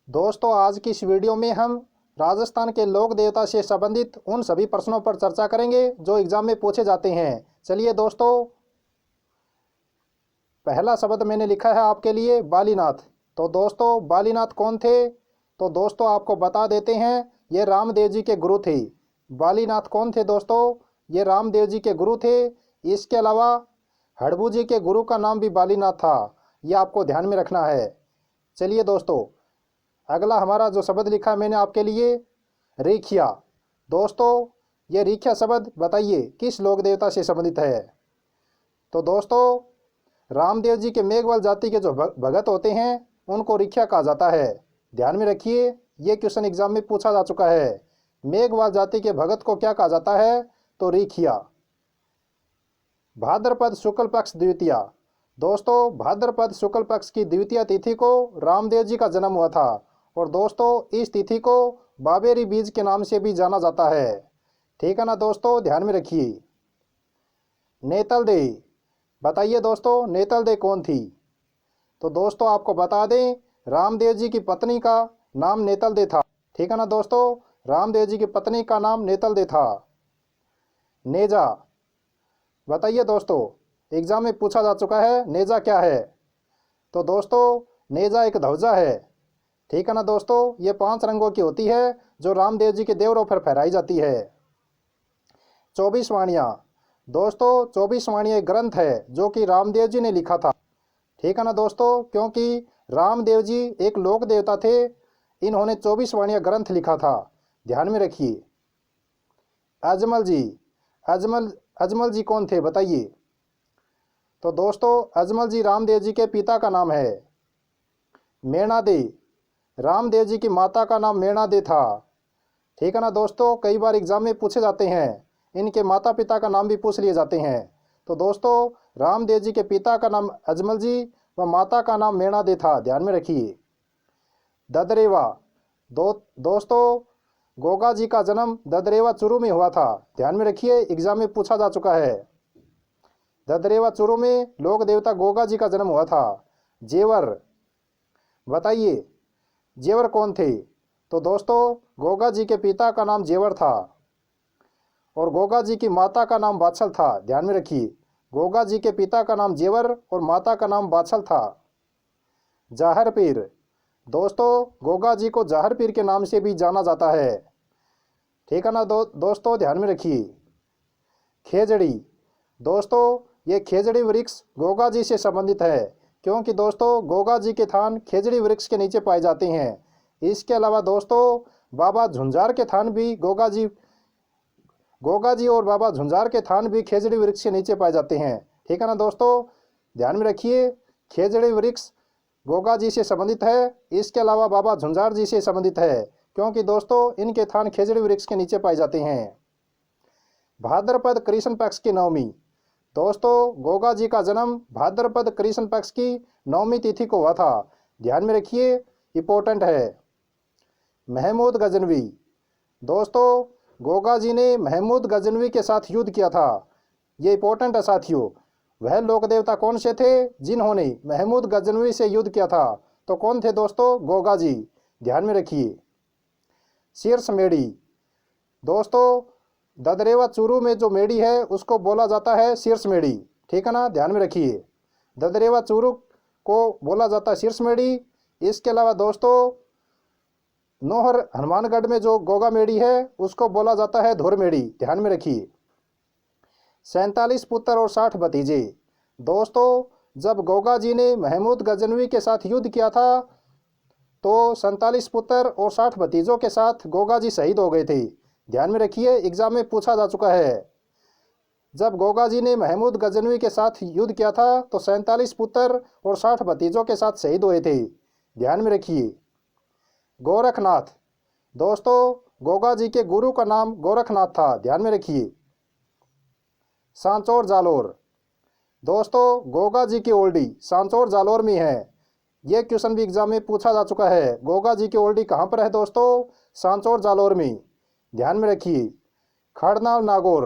दोस्तों, आज की इस वीडियो में हम राजस्थान के लोक देवता से संबंधित उन सभी प्रश्नों पर चर्चा करेंगे जो एग्जाम में पूछे जाते हैं। चलिए दोस्तों, पहला शब्द मैंने लिखा है आपके लिए बालीनाथ। तो दोस्तों, बालीनाथ कौन थे? तो दोस्तों आपको बता देते हैं, ये रामदेव जी के गुरु थे। बालीनाथ कौन थे दोस्तों? ये रामदेव जी के गुरु थे। इसके अलावा हड़बू जी के गुरु का नाम भी बालीनाथ था। ये आपको ध्यान में रखना है। चलिए दोस्तों, अगला हमारा जो शब्द लिखा है मैंने आपके लिए, रेखिया। दोस्तों, ये रेखिया शब्द बताइए किस लोक देवता से संबंधित है? तो दोस्तों, रामदेव जी के मेघवाल जाति के जो भगत होते हैं उनको रेखिया कहा जाता है। ध्यान में रखिए, ये क्वेश्चन एग्जाम में पूछा जा चुका है। मेघवाल जाति के भगत को क्या कहा जाता है? तो रेखिया। भाद्रपद शुक्ल पक्ष द्वितीया। दोस्तों, भाद्रपद शुक्ल पक्ष की द्वितीय तिथि को रामदेव जी का जन्म हुआ था। और दोस्तों, इस तिथि को बाबेरी बीज के नाम से भी जाना जाता है। ठीक है ना दोस्तों, ध्यान में रखिए। नेतल दे, बताइए दोस्तों नेतल दे कौन थी? तो दोस्तों आपको बता दें, रामदेव जी की पत्नी का नाम नेतल दे था। ठीक है ना दोस्तों, रामदेव जी की पत्नी का नाम नेतल दे था। नेजा, बताइए दोस्तों, एग्जाम में पूछा जा चुका है, नेजा क्या है? तो दोस्तों, नेजा एक ध्वजा है। ठीक है ना दोस्तों, ये 5 रंगों की होती है जो रामदेव जी के देवरों पर फहराई जाती है। 24 वाणियाँ। दोस्तों, 24 वाणियाँ एक ग्रंथ है जो कि रामदेव जी ने लिखा था। ठीक है ना दोस्तों, क्योंकि रामदेव जी एक लोक देवता थे, इन्होंने 24 वाणियाँ ग्रंथ लिखा था। ध्यान में रखिए। अजमल जी, अजमल जी कौन थे बताइए? तो दोस्तों, अजमल जी रामदेव जी के पिता का नाम है। मेणा दे, रामदेव जी की माता का नाम मेणा दे था। ठीक है ना दोस्तों, कई बार एग्जाम में पूछे जाते हैं, इनके माता पिता का नाम भी पूछ लिए जाते हैं। तो दोस्तों, रामदेव जी के पिता का नाम अजमल जी व माता का नाम मेणा दे था। ध्यान में रखिए। ददरेवा। दोस्तों, गोगा जी का जन्म ददरेवा चूरू में हुआ था। ध्यान में रखिए, एग्जाम में पूछा जा चुका है। ददरेवा चूरू में लोक देवता गोगा जी का जन्म हुआ था। जेवर, बताइए जेवर कौन थे? तो दोस्तों, गोगा जी के पिता का नाम जेवर था और गोगा जी की माता का नाम बाछल था। ध्यान में रखिए, गोगा जी के पिता का नाम जेवर और माता का नाम बाछल था। जाहर पीर। दोस्तों, गोगा जी को जाहर पीर के नाम से भी जाना जाता है। ठीक है ना दोस्तों, ध्यान में रखिए। खेजड़ी। दोस्तों, ये खेजड़ी वृक्ष गोगा जी से संबंधित है, क्योंकि दोस्तों गोगा जी के थान खेजड़ी वृक्ष के नीचे पाए जाते हैं। इसके अलावा दोस्तों, बाबा झुंझार के थान भी गोगा जी और बाबा झुंझार के थान भी खेजड़ी वृक्ष के नीचे पाए जाते हैं। ठीक है ना दोस्तों, ध्यान में रखिए, खेजड़ी वृक्ष गोगा जी से संबंधित है। इसके अलावा बाबा झुंझार जी से संबंधित है, क्योंकि दोस्तों इनके थान खेजड़ी वृक्ष के नीचे पाए जाते हैं। भाद्रपद कृष्ण पक्ष की नवमी। दोस्तों, गोगा जी का जन्म भाद्रपद कृष्ण पक्ष की नवमी तिथि को हुआ था। ध्यान में रखिए, इंपॉर्टेंट है। महमूद गजनवी। दोस्तों, गोगा जी ने महमूद गजनवी के साथ युद्ध किया था। ये इंपॉर्टेंट है साथियों। वह लोक देवता कौन से थे जिन्होंने महमूद गजनवी से युद्ध किया था? तो कौन थे दोस्तों? गोगा जी। ध्यान में रखिए। शीर्ष मेढ़ी। दोस्तों, ददरेवा चूरू में जो मेढ़ी है उसको बोला जाता है शीर्ष मेढ़ी। ठीक है ना, ध्यान में रखिए, ददरेवा चूरू को बोला जाता है शीर्ष मेढ़ी। इसके अलावा दोस्तों, नोहर हनुमानगढ़ में जो गोगा मेढ़ी है उसको बोला जाता है धुर मेढ़ी। ध्यान में रखिए। 47 पुत्र और 60 भतीजे। दोस्तों, जब गोगा जी ने महमूद गजनवी के साथ युद्ध किया था तो 47 पुत्र और 60 भतीजों के साथ गोगा जी शहीद हो गए थे। ध्यान में रखिए, एग्जाम में पूछा जा चुका है। जब गोगा जी ने महमूद गजनवी के साथ युद्ध किया था तो 47 पुत्र और 60 भतीजों के साथ शहीद हुए थे। ध्यान में रखिए। गोरखनाथ। दोस्तों, गोगा जी के गुरु का नाम गोरखनाथ था। ध्यान में रखिए। सांचौर जालोर। दोस्तों, गोगा जी की ओल्डी सांचौर जालोर में है। यह क्वेश्चन भी एग्जाम में पूछा जा चुका है। गोगा जी की ओल्डी कहाँ पर है दोस्तों? सांचौर जालोर में। ध्यान में रखिए। खड़नाल नागौर।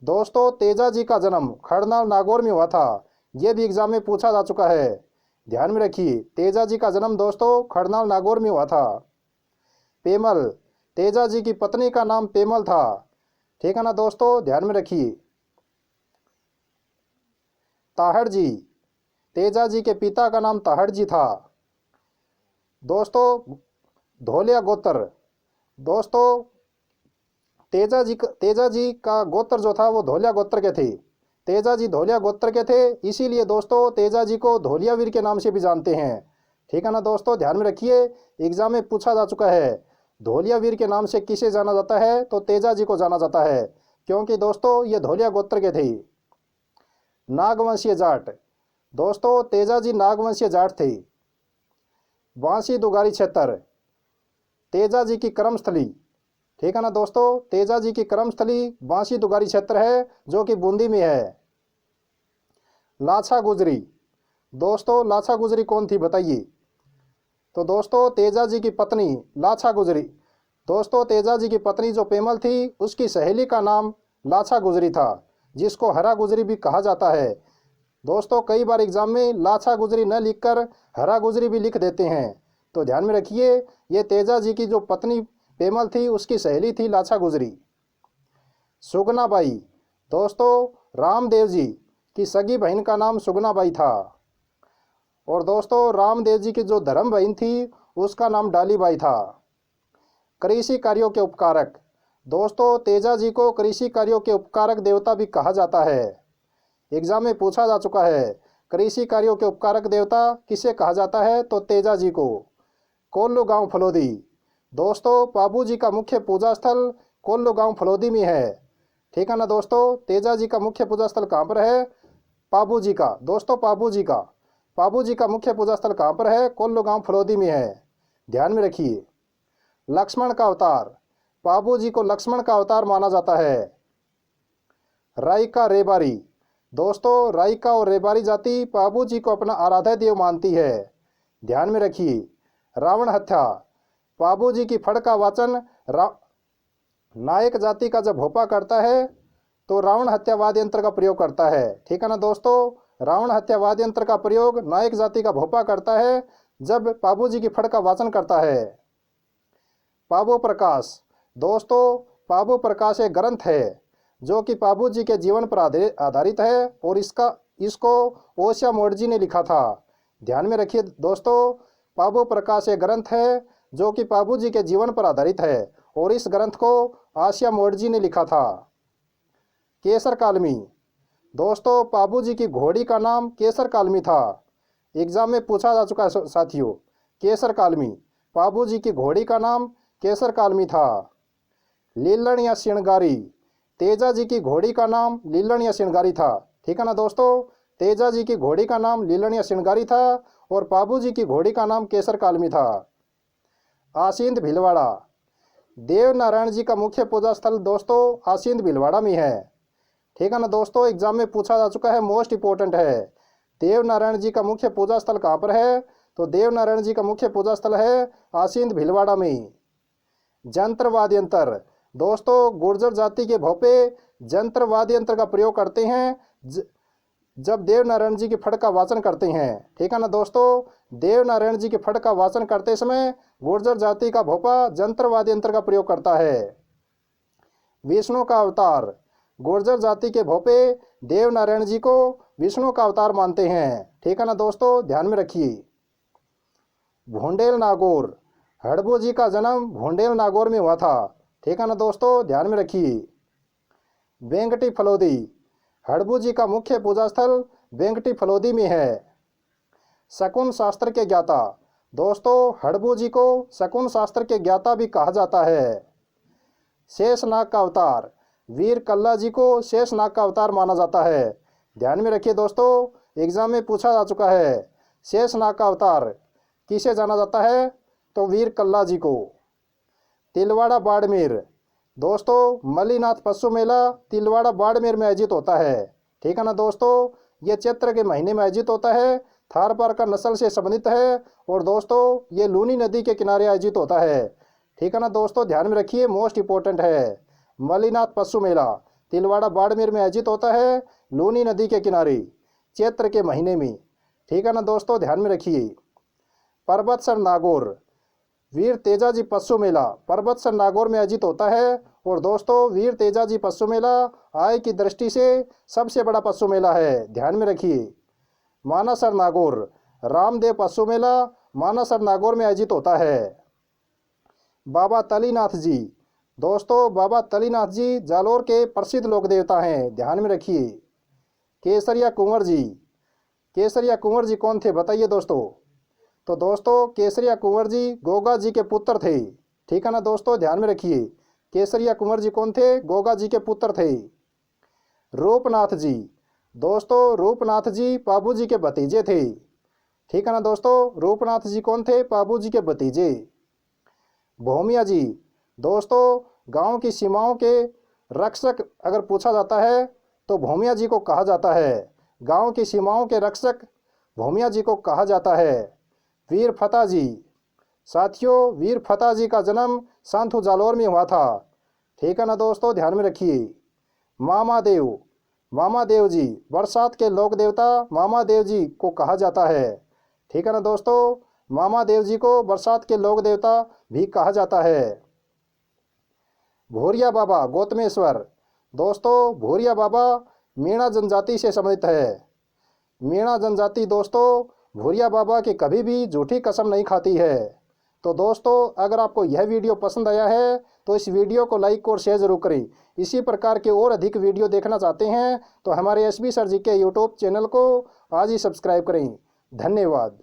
दोस्तों, तेजा जी का जन्म खड़नाल नागौर में हुआ था। यह भी एग्जाम में पूछा जा चुका है। ध्यान में रखिए, तेजा जी का जन्म दोस्तों खड़नाल नागौर में हुआ था। पेमल, तेजा जी की पत्नी का नाम पेमल था। ठीक है ना दोस्तों, ध्यान में रखिए। ताहड़ जी, तेजा जी के पिता का नाम ताहड़ जी था। दोस्तों धोलिया गोत्र, दोस्तों तेजा जी का गोत्र जो था वो धोलिया गोत्र के थे। तेजा जी धोलिया गोत्र के थे, इसीलिए दोस्तों तेजा जी को धोलिया वीर के नाम से भी जानते हैं। ठीक है ना दोस्तों, ध्यान में रखिए, एग्जाम में पूछा जा चुका है। धोलिया वीर के नाम से किसे जाना जाता है, तो तेजा जी को जाना जाता है, क्योंकि दोस्तों ये धोलिया गोत्र के थे। नागवंशीय जाट, दोस्तों तेजा जी नागवंशीय जाट थे। बांसी दुगारी क्षेत्र, तेजा जी की कर्मस्थली। ठीक है ना दोस्तों, तेजा जी की कर्मस्थली बांसी दुगारी क्षेत्र है, जो कि बूंदी में है। लाछा गुजरी, दोस्तों लाछा गुजरी कौन थी बताइए। तो दोस्तों तेजा जी की पत्नी लाछा गुजरी, दोस्तों तेजा जी की पत्नी जो पेमल थी उसकी सहेली का नाम लाछा गुजरी था, जिसको हरा गुजरी भी कहा जाता है। दोस्तों कई बार एग्जाम में लाछा गुजरी न लिखकर हरा गुजरी भी लिख देते हैं, तो ध्यान में रखिए, ये तेजा जी की जो पत्नी पेमल थी उसकी सहेली थी लाछा गुजरी। सुगनाबाई, दोस्तों रामदेव जी की सगी बहन का नाम सुगनाबाई था। और दोस्तों रामदेव जी की जो धर्म बहन थी उसका नाम डालीबाई था। कृषि कार्यों के उपकारक, दोस्तों तेजा जी को कृषि कार्यों के उपकारक देवता भी कहा जाता है। एग्जाम में पूछा जा चुका है, कृषि कार्यों के उपकारक देवता किसे कहा जाता है, तो तेजा जी को। कोल्लू गांव फलोदी, दोस्तों पाबू जी का मुख्य पूजा स्थल कोल्लू गांव फलोदी में है। ठीक है ना दोस्तों, तेजा जी का मुख्य पूजा स्थल कहाँ पर है, पाबू जी का। दोस्तों पाबू जी का मुख्य पूजा स्थल कहाँ पर है, कोल्लू गांव फलोदी में है। ध्यान में रखिए। लक्ष्मण का अवतार, पाबू जी को लक्ष्मण का अवतार माना जाता है। रायका रेबारी, दोस्तों रायका और रेबारी जाति पाबू जी को अपना आराध्य देव मानती है। ध्यान में रखिए। रावण हत्या, पाबू जी की फड़ का वाचन नायक जाति का जब भोपा करता है तो रावण हत्यावाद यंत्र का प्रयोग करता है। ठीक है ना दोस्तों, रावण हत्यावाद यंत्र का प्रयोग नायक जाति का भोपा करता है जब पाबू जी की फड़ का वाचन करता है। पाबू प्रकाश, दोस्तों पाबू प्रकाश एक ग्रंथ है जो कि पाबू जी के जीवन पर आधारित है, और इसको ओसिया मोडजी ने लिखा था। ध्यान में रखिए दोस्तों, पाबू प्रकाश एक ग्रंथ है जो कि पाबू जी के जीवन पर आधारित है, और इस ग्रंथ को आसिया मोडजी ने लिखा था। केसर कालमी, दोस्तों पाबू जी की घोड़ी का नाम केसर कालमी था। एग्जाम में पूछा जा चुका है साथियों, केसर कालमी, पाबू जी की घोड़ी का नाम केसर कालमी था। लीलन या श्रृंगारी, तेजा जी की घोड़ी का नाम लीलन या श्रृंगारी था। ठीक है ना दोस्तों, तेजा जी की घोड़ी का नाम लीलन या श्रृंगारी था, और पाबू जी की घोड़ी का नाम केसर कालमी था। आसींद भीलवाड़ा, देव नारायण जी का मुख्य पूजा स्थल दोस्तों आसींद भीलवाड़ा में है। ठीक है ना दोस्तों, एग्जाम में पूछा जा चुका है, मोस्ट इंपोर्टेंट है। देव नारायण जी का मुख्य पूजा स्थल कहाँ पर है, तो देव नारायण जी का मुख्य पूजा स्थल है आसींद भीलवाड़ा में। जंत्र वाद्य यंत्र, दोस्तों गुर्जर जाति के भोपे जंत्र वाद्य यंत्र का प्रयोग करते हैं जब देव नारायण जी की फड़ का वाचन करते हैं। ठीक है ना दोस्तों, देव नारायण जी की फड़ का वाचन करते समय गुर्जर जाति का भोपा जंत्र वाद्य यंत्र का प्रयोग करता है। विष्णु का अवतार, गुर्जर जाति के भोपे देव नारायण जी को विष्णु का अवतार मानते हैं। ठीक है ना दोस्तों, ध्यान में रखिए। भोंडेल नागौर, हड़बू जी का जन्म भोंडेल नागौर में हुआ था। ठीक है ना दोस्तों, ध्यान में रखिए। वेंकटी फलोदी, हड़बू जी का मुख्य पूजा स्थल वेंकटी फलोदी में है। शकुन शास्त्र के ज्ञाता, दोस्तों हड़बू जी को शकुन शास्त्र के ज्ञाता भी कहा जाता है। शेषनाग का अवतार, वीर कल्ला जी को शेषनाग का अवतार माना जाता है। ध्यान में रखिए दोस्तों, एग्जाम में पूछा जा चुका है, शेषनाग का अवतार किसे जाना जाता है, तो वीर कल्ला जी को। तिलवाड़ा बाड़मेर, दोस्तों मल्लीनाथ पशु मेला तिलवाड़ा बाड़मेर में आयोजित होता है। ठीक है ना दोस्तों, ये चैत्र के महीने में आयोजित होता है, थारपारकर नस्ल से संबंधित है, और दोस्तों ये लूनी नदी के किनारे आयोजित होता है। ठीक है ना दोस्तों, ध्यान में रखिए, मोस्ट इंपॉर्टेंट है। मल्लीनाथ पशु मेला तिलवाड़ा बाड़मेर में आयोजित होता है, लूनी नदी के किनारे चैत्र के महीने में। ठीक है ना दोस्तों, ध्यान में रखिए। परबतसर नागौर, वीर तेजाजी पशु मेला परबतसर नागौर में आयोजित होता है। और दोस्तों वीर तेजाजी पशु मेला आय की दृष्टि से सबसे बड़ा पशु मेला है, ध्यान में रखिए। मानसर नागौर, रामदेव पशु मेला मानसर नागौर में आयोजित होता है। बाबा तलीनाथ जी, दोस्तों बाबा तलीनाथ जी जालोर के प्रसिद्ध लोक देवता हैं, ध्यान में रखिए। केसरिया कुंवर जी, केसरिया कुंवर जी कौन थे बताइए दोस्तों। तो दोस्तों केसरिया कुंवर जी गोगा जी के पुत्र थे, ठीक है ना दोस्तों, ध्यान में रखिए। केसरिया कुंवर जी कौन थे, गोगा जी के पुत्र थे। रूपनाथ जी, दोस्तों रूपनाथ जी पाबू जी के भतीजे थे, ठीक है ना दोस्तों। रूपनाथ जी कौन थे, पाबू जी के भतीजे। भोमिया जी, दोस्तों गांव की सीमाओं के रक्षक अगर पूछा जाता है तो भोमिया जी को कहा जाता है। गांव की सीमाओं के रक्षक भोमिया जी को कहा जाता है। वीर फतेह जी, साथियों वीर फतेह जी का जन्म सांथू जालोर में हुआ था, ठीक है ना दोस्तों, ध्यान में रखिए। मामा देव, मामा देव जी बरसात के लोक देवता मामा देव जी को कहा जाता है, ठीक है ना दोस्तों। मामा देव जी को बरसात के लोक देवता भी कहा जाता है। भोरिया बाबा गौतमेश्वर, दोस्तों भोरिया बाबा मीणा जनजाति से संबंधित है। मीणा जनजाति दोस्तों भोरिया बाबा की कभी भी झूठी कसम नहीं खाती है। तो दोस्तों अगर आपको यह वीडियो पसंद आया है तो इस वीडियो को लाइक और शेयर जरूर करें। इसी प्रकार के और अधिक वीडियो देखना चाहते हैं तो हमारे एसबी सर जी के यूट्यूब चैनल को आज ही सब्सक्राइब करें। धन्यवाद।